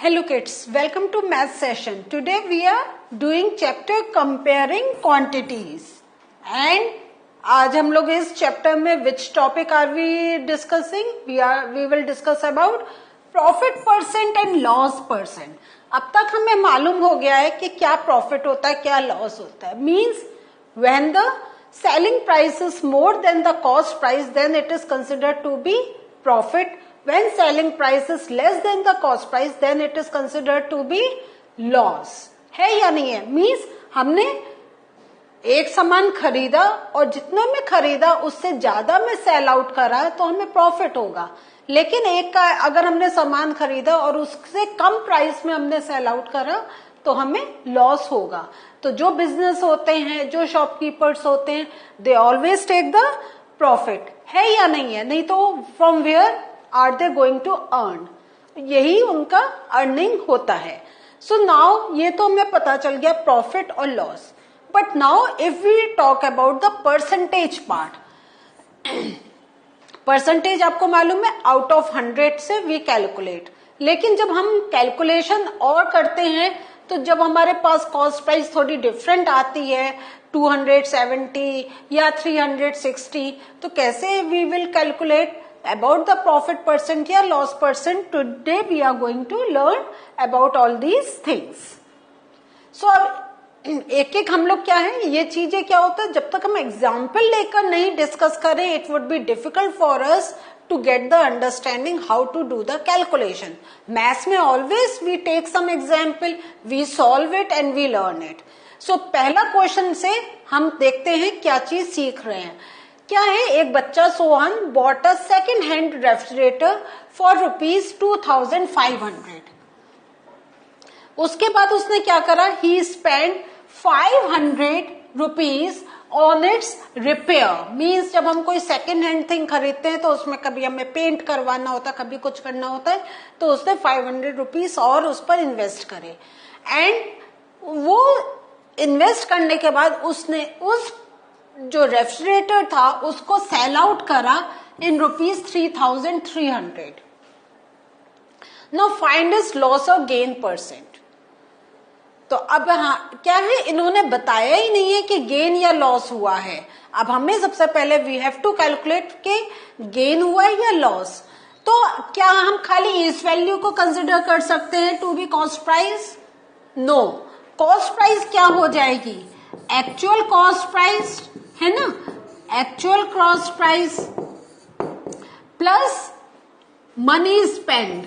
Hello kids, welcome to math session. Today we are doing chapter comparing quantities and आज हम लोग इस chapter में which topic are we discussing? We will discuss about profit percent and loss percent. अब तक हमें मालूम हो गया है कि क्या प्रॉफिट होता है, क्या लॉस होता है. Means when the selling price is more than the cost price, then it is considered to be profit. When selling price is less than the cost price, then it is considered to be loss. है या नहीं है? Means हमने एक सामान खरीदा और जितना में खरीदा उससे ज्यादा में सेल आउट करा तो हमें प्रॉफिट होगा. लेकिन एक का अगर हमने सामान खरीदा और उससे कम प्राइस में हमने सेल आउट करा तो हमें लॉस होगा. तो जो बिजनेस होते हैं, जो शॉपकीपर्स होते हैं, they always take the profit. है या नहीं है? नहीं तो from where are they going to earn? यही उनका अर्निंग होता है. सो नाउ ये तो हमें पता चल गया प्रॉफिट और loss. But now if we talk about the percentage part, percentage आपको मालूम है आउट ऑफ 100 से वी कैलकुलेट. लेकिन जब हम कैलकुलेशन और करते हैं तो जब हमारे पास कॉस्ट प्राइस थोड़ी डिफरेंट आती है 270 या 360, तो कैसे we will calculate about the profit percent या loss percent? Today we are going to learn about all these things. So अब एक एक हम लोग क्या है, ये चीजें क्या होता है, जब तक हम एग्जाम्पल लेकर नहीं डिस्कस करें it would be difficult for us to get the understanding how to do the calculation. Maths में always we take some example, we solve it and we learn it. So पहला question से हम देखते हैं क्या चीज सीख रहे हैं. क्या है, एक बच्चा Sohan bought a second hand refrigerator for ₹2,500. उसके बाद उसने क्या करा, he spend ₹500 on its repair. Means जब हम कोई सेकेंड हैंड थिंग खरीदते हैं तो उसमें कभी हमें पेंट करवाना होता है, कभी कुछ करना होता है, तो उसने ₹500 और उस पर इन्वेस्ट करे. एंड वो इन्वेस्ट करने के बाद उसने उस जो रेफ्रिजरेटर था उसको सेल आउट करा इन ₹3,300. नाउ फाइंड इज लॉस और गेन परसेंट. तो अब क्या है, इन्होंने बताया ही नहीं है कि गेन या लॉस हुआ है. अब हमें सबसे पहले वी हैव टू कैलकुलेट कि गेन हुआ है या लॉस. तो क्या हम खाली इस वैल्यू को कंसिडर कर सकते हैं to be cost price? No. Cost price क्या हो जाएगी, एक्चुअल कॉस्ट प्राइस है ना, actual cost price plus money spend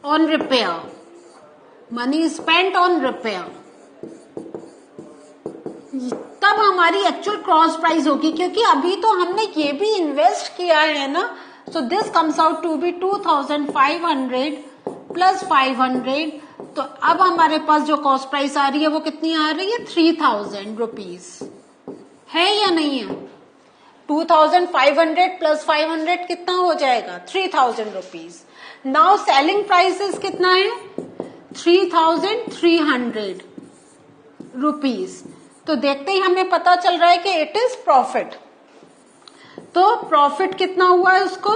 on repair, money spent on repair, तब हमारी एक्चुअल कॉस्ट प्राइस होगी. क्योंकि अभी तो हमने ये भी इन्वेस्ट किया है ना. So this comes out to be 2,500 plus 500. तो अब हमारे पास जो कॉस्ट प्राइस आ रही है वो कितनी आ रही है, ₹3,000. है या नहीं है? 2,500 प्लस 500 कितना हो जाएगा, ₹3,000. नाउ सेलिंग प्राइसेस कितना है, ₹3,300. तो देखते ही हमें पता चल रहा है कि इट इज प्रॉफिट. तो प्रॉफिट कितना हुआ है, उसको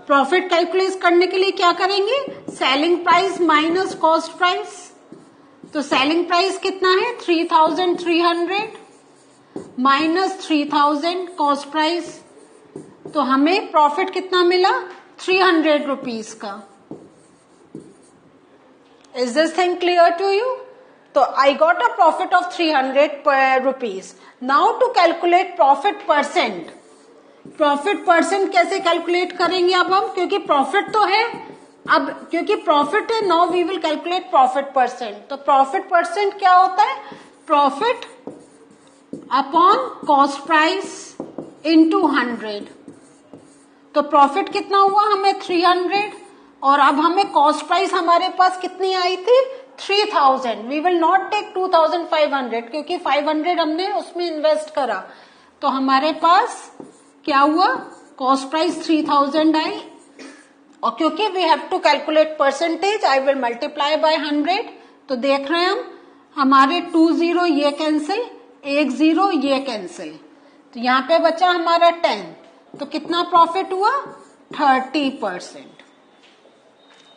प्रॉफिट कैलकुलेट करने के लिए क्या करेंगे, selling price minus cost price. तो सेलिंग प्राइस कितना है, 3,300 माइनस 3,000 कॉस्ट प्राइस. तो हमें प्रॉफिट कितना मिला, ₹300 का. Is this thing clear to you? तो I got a profit of ₹300. Now to calculate profit percent. Profit percent कैसे कैलकुलेट करेंगे अब हम, क्योंकि प्रॉफिट तो है, अब क्योंकि प्रॉफिट है, now we will calculate profit percent. तो प्रॉफिट परसेंट क्या होता है, profit upon cost price into 100. तो प्रॉफिट कितना हुआ हमें 300, और अब हमें कॉस्ट प्राइस हमारे पास कितनी आई थी, 3,000. वी विल नॉट टेक 2,500 क्योंकि 500 हमने उसमें इन्वेस्ट करा. तो हमारे पास क्या हुआ, कॉस्ट प्राइस 3,000 आई. और क्योंकि we have to calculate percentage, I will multiply by 100. तो देख रहे हैं हम, हमारे 20 ये कैंसिल, 10 ये कैंसिल, तो यहाँ पे बचा हमारा 10. तो कितना प्रॉफिट हुआ, 30%.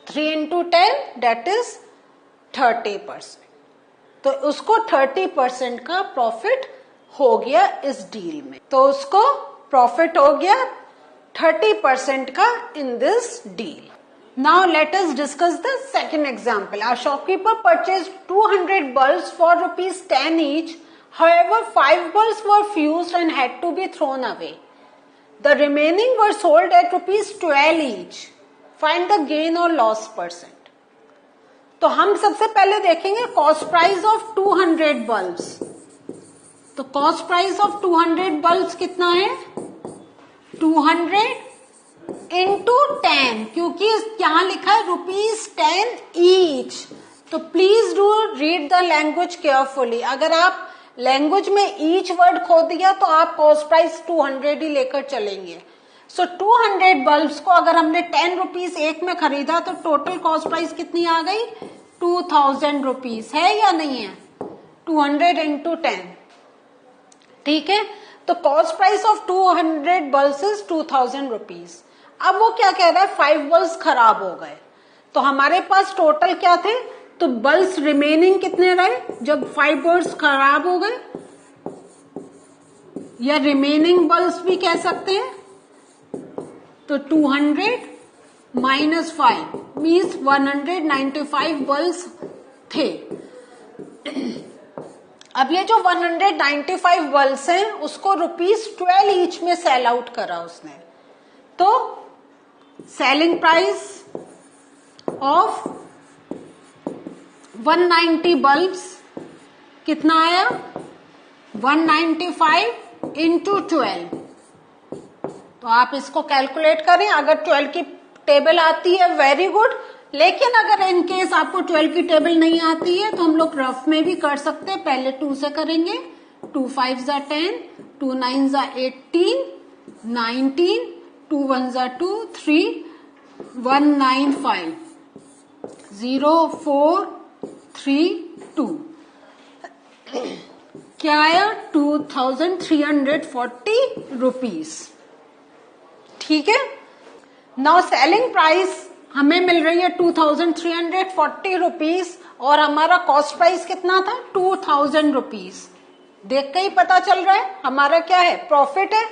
3 into 10 that is 30%. तो उसको 30% का प्रॉफिट हो गया इस डील में, तो उसको प्रॉफिट हो गया 30% का in this deal. Now let us discuss the second example. Our shopkeeper purchased 200 bulbs for rupees 10 each. However, 5 bulbs were fused and had to be thrown away. The remaining were sold at rupees 12 each. Find the gain or loss percent. तो हम सबसे पहले देखेंगे cost price of 200 bulbs. तो cost price of 200 bulbs कितना है? 200 into 10, क्योंकि यहां लिखा है रुपीज 10 ईच. तो please do read the language carefully. अगर आप लैंग्वेज में ईच वर्ड खो दिया तो आप कॉस्ट प्राइस 200 ही लेकर चलेंगे. सो 200 बल्ब्स को अगर हमने 10 रुपीज एक में खरीदा तो टोटल कॉस्ट प्राइस कितनी आ गई? 2000 रुपीज. है या नहीं है? 200 इंटू 10. ठीक है, तो cost price of 200 bulbs is 2000 rupees. अब वो क्या कह रहा है? 5 बल्ब्स खराब हो गए. तो हमारे पास टोटल क्या थे? तो बल्ब्स रिमेनिंग कितने रहे जब 5 बल्ब्स खराब हो गए, या रिमेनिंग बल्ब्स भी कह सकते हैं. तो 200 माइनस 5 मीन्स 195 बल्ब्स थे. अब ये जो 195 बल्ब्स हैं उसको रुपीज 12 ईच में सेल आउट करा उसने. तो सेलिंग प्राइस ऑफ 190 बल्ब्स कितना आया? 195 इंटू 12. तो आप इसको कैलकुलेट करें. अगर 12 की टेबल आती है वेरी गुड, लेकिन अगर इन केस आपको 12 की टेबल नहीं आती है तो हम लोग रफ में भी कर सकते हैं. पहले 2 से करेंगे. 2 5 जा 10, 2 9 जा 18, 19, 2 1 जा 2, 3, 1 9 5, 0 4 3 2. क्या आया? 2340 रुपीज. ठीक है. नाउ सेलिंग प्राइस हमें मिल रही है 2340 रुपीज और हमारा कॉस्ट प्राइस कितना था? 2000 रुपीज. देख के ही पता चल रहा है हमारा क्या है? प्रॉफिट है.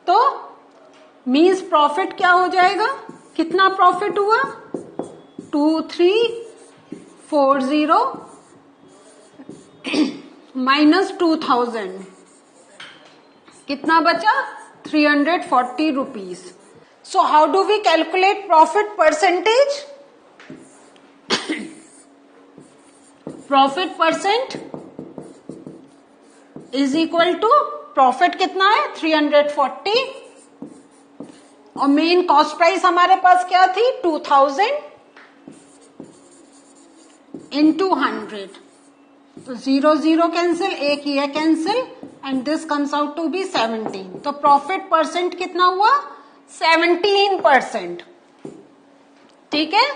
तो मीन्स प्रॉफिट क्या हो जाएगा? कितना प्रॉफिट हुआ? 2340 माइनस 2000, कितना बचा? 340 rupees. So how do we calculate profit percentage? Profit percent is equal to profit कितना है? 340 और मेन कॉस्ट प्राइस हमारे पास क्या थी? 2000 इंटू 100. तो 0 0 कैंसिल, एक ये cancel and this comes out to be 17. तो प्रॉफिट परसेंट कितना हुआ? 17%. ठीक है.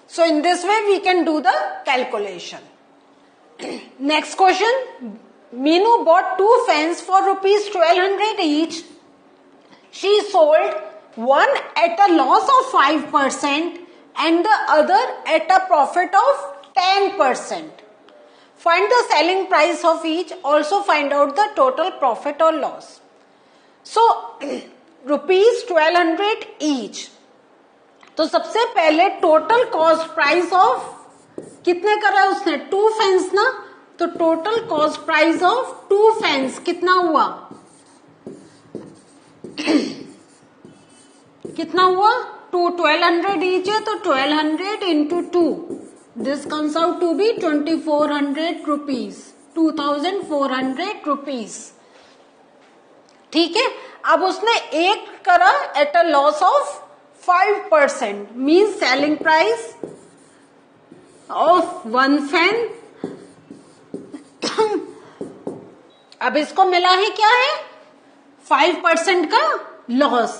So in this way we can do the calculation. Next question. Meenu bought 2 fans for rupees 1200 each. She sold one at a loss of 5% and the other at a profit of 10%. Find the selling price of each. Also find out the total profit or loss. So rupees 1200 each. तो सबसे पहले total cost price of कितने करा है उसने? 2 fans ना. तो total cost price of 2 fans कितना हुआ? कितना हुआ? 1200 ईच है तो 1200 into 2. This comes out to be 2400 rupees. 2400 rupees. ठीक है. अब उसने एक करा at a loss of 5%, means selling price of 1 fan. अब इसको मिला है क्या है? 5% का लॉस.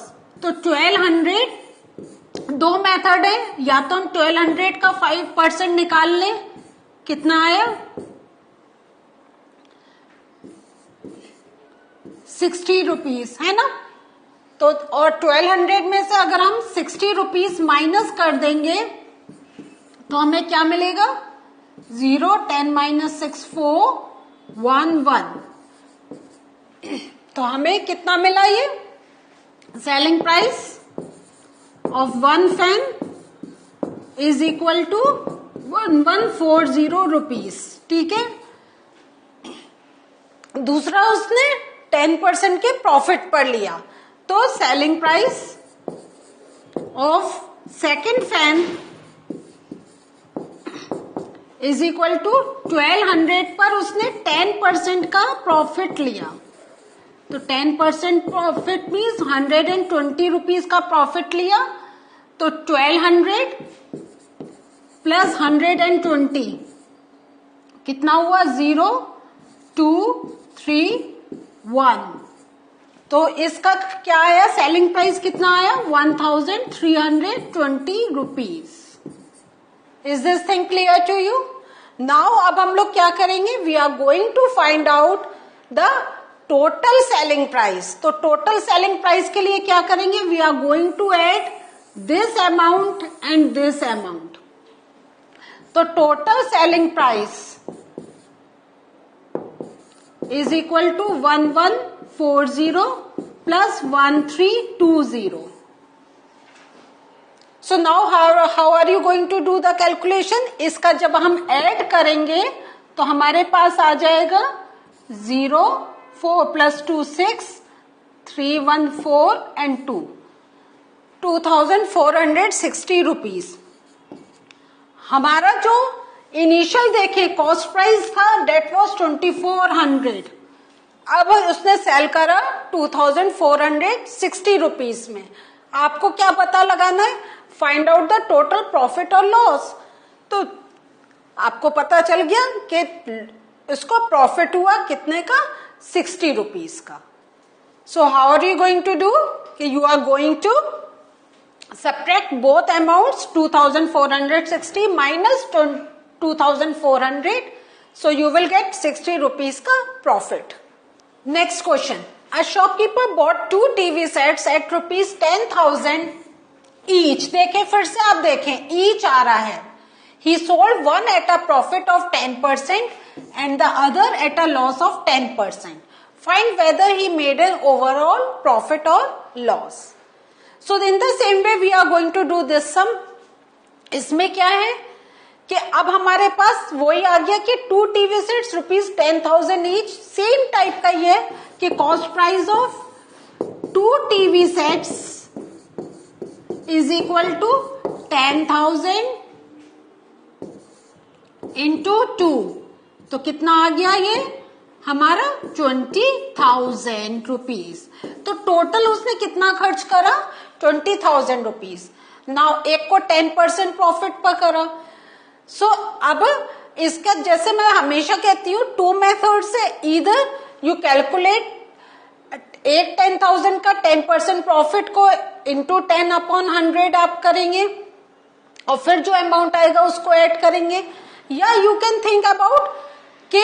तो 1200, 2 मेथड है. या तो हम 1200 का 5% निकाल लें. कितना आया? 60 रुपीज है ना. तो और 1200 में से अगर हम 60 रुपीज माइनस कर देंगे तो हमें क्या मिलेगा? 0, 10 माइनस 6, 4, 1, 1। तो हमें कितना मिला? ये selling price of one fan is equal to 1140 rupees. ठीक है। दूसरा उसने 10% के प्रॉफिट पर लिया, तो selling price of second fan is equal to 1200 पर उसने 10% का प्रॉफिट लिया, तो 10% प्रॉफिट मीन्स 120 रुपीज का प्रॉफिट लिया, तो 1200 प्लस 120 कितना हुआ? 0, 2, 3, 1। तो इसका क्या आया? सेलिंग प्राइस कितना आया? 1320 rupees. Is this thing clear to you? Now अब हम लोग क्या करेंगे? We are going to find out the total selling price. तो टोटल सेलिंग प्राइस के लिए क्या करेंगे? We are going to add this amount and this amount. तो total selling price is equal to 1140 plus 1320। So now how are you going to do the calculation? इसका जब हम add करेंगे तो हमारे पास आ जाएगा 0, 4 प्लस 2, 6, 3, 1, 4 and 2, 2460 रुपीज। हमारा जो इनिशियल देखे कॉस्ट प्राइस था डेट वॉज 2400। अब उसने सेल करा 2460 रुपीज में। आपको क्या पता लगाना है? Find out the total profit और लॉस। तो आपको पता चल गया कि इसको प्रॉफिट हुआ कितने का? 60 रुपीज का। So how are you going to do? कि you are going to subtract both amounts, 2460 minus 2400, so you will get 60 rupees का profit. Next question. A shopkeeper bought 2 TV sets at rupees 10,000 each. देखें फिर से, आप देखें each आ रहा है. He sold one at a profit of 10% and the other at a loss of 10%. Find whether he made an overall profit or loss. So in the same way we are going to do this sum. इसमें क्या है कि अब हमारे पास वही आ गया कि 2 TV sets rupees 10,000 each. Same type का ये कि cost price of 2 TV sets is equal to 10,000 into 2, तो कितना आ गया ये हमारा 20,000 रुपीज। तो टोटल उसने कितना खर्च करा? 20,000 रुपीज। नाउ एक को 10% प्रॉफिट पर करा। सो अब इसका जैसे मैं हमेशा कहती हूँ 2 मेथड से, इधर यू कैलकुलेट एक 10,000 का 10% प्रॉफिट को इंटू 10/100 आप करेंगे और फिर जो अमाउंट आएगा उसको ऐड करेंगे, या यू कैन थिंक अबाउट कि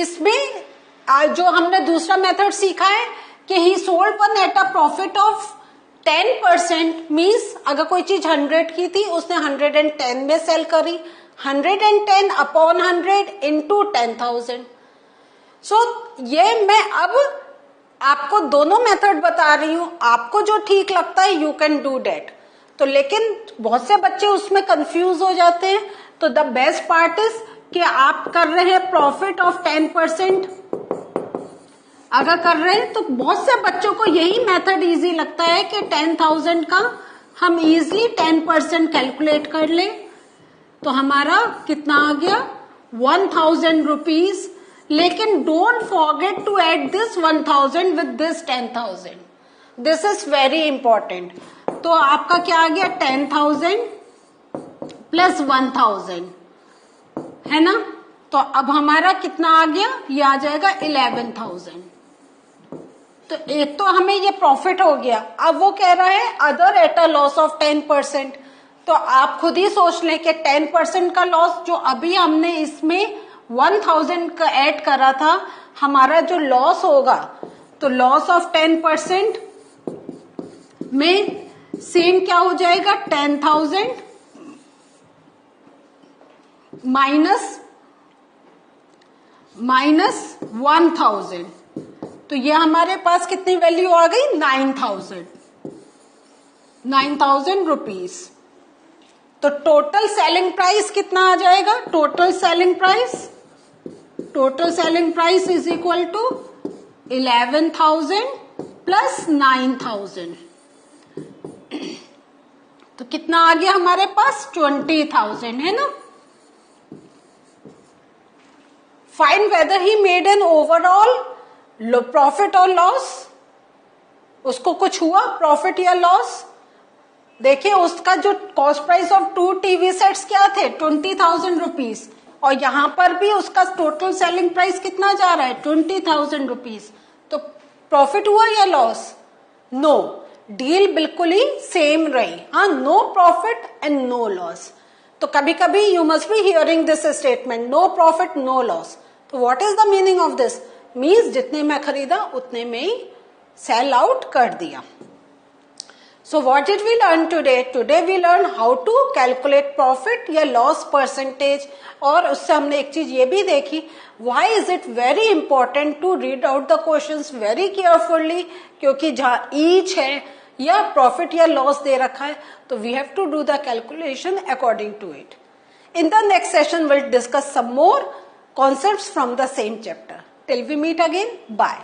इसमें जो हमने दूसरा मेथड सीखा है कि ही sold one at a profit of 10%, means अगर कोई चीज 100 की थी उसने 110 में सेल करी, 110/100 इंटू 10,000। सो ये मैं अब आपको दोनों मेथड बता रही हूं, आपको जो ठीक लगता है यू कैन डू डेट। तो लेकिन बहुत से बच्चे उसमें कंफ्यूज हो जाते हैं, तो द बेस्ट पार्ट इज कि आप कर रहे हैं प्रॉफिट ऑफ 10%। अगर कर रहे हैं तो बहुत से बच्चों को यही मेथड इजी लगता है कि 10,000 का हम इजीली 10% कैलकुलेट कर लें। तो हमारा कितना आ गया? 1,000 रुपीज। लेकिन don't forget to add this 1,000 with this 10,000, this is very important. तो आपका क्या आ गया? 10,000 प्लस 1,000 है ना। तो अब हमारा कितना आ गया? ये आ जाएगा 11,000। तो एक तो हमें ये प्रॉफिट हो गया। अब वो कह रहा है other at a loss of 10%। तो आप खुद ही सोच लें कि 10% का लॉस जो अभी हमने इसमें 1,000 का ऐड करा था, हमारा जो लॉस होगा, तो लॉस ऑफ 10% में सेम क्या हो जाएगा, 10,000 माइनस 1,000, तो ये हमारे पास कितनी वैल्यू आ गई, 9,000 रुपीज। तो टोटल सेलिंग प्राइस कितना आ जाएगा, total selling price is equal to 11,000 plus 9,000, तो कितना आ गया हमारे पास, 20,000 है ना। Find weather he made an overall profit और लॉस, उसको कुछ हुआ प्रॉफिट या लॉस। देखिए उसका जो cost price of 2 TV sets क्या थे, 20,000 रुपीज, और यहां पर भी उसका टोटल सेलिंग प्राइस कितना जा रहा है, 20,000 रुपीज। तो प्रॉफिट हुआ या लॉस, नो, डील बिल्कुल ही सेम रही, हाँ, no profit and no loss. तो कभी कभी you must be hearing this statement, no profit no loss. तो what is the meaning of this, means जितने में खरीदा उतने में ही सेल आउट कर दिया। So what did we learn today? Today we learn how to calculate profit या loss percentage, और उससे हमने एक चीज ये भी देखी, why is it very important to read out the questions very carefully, क्योंकि जहाँ each है या profit या loss दे रखा है तो we have to do the calculation according to it. In the next session we'll discuss some more concepts from the same chapter. Till we meet again, bye.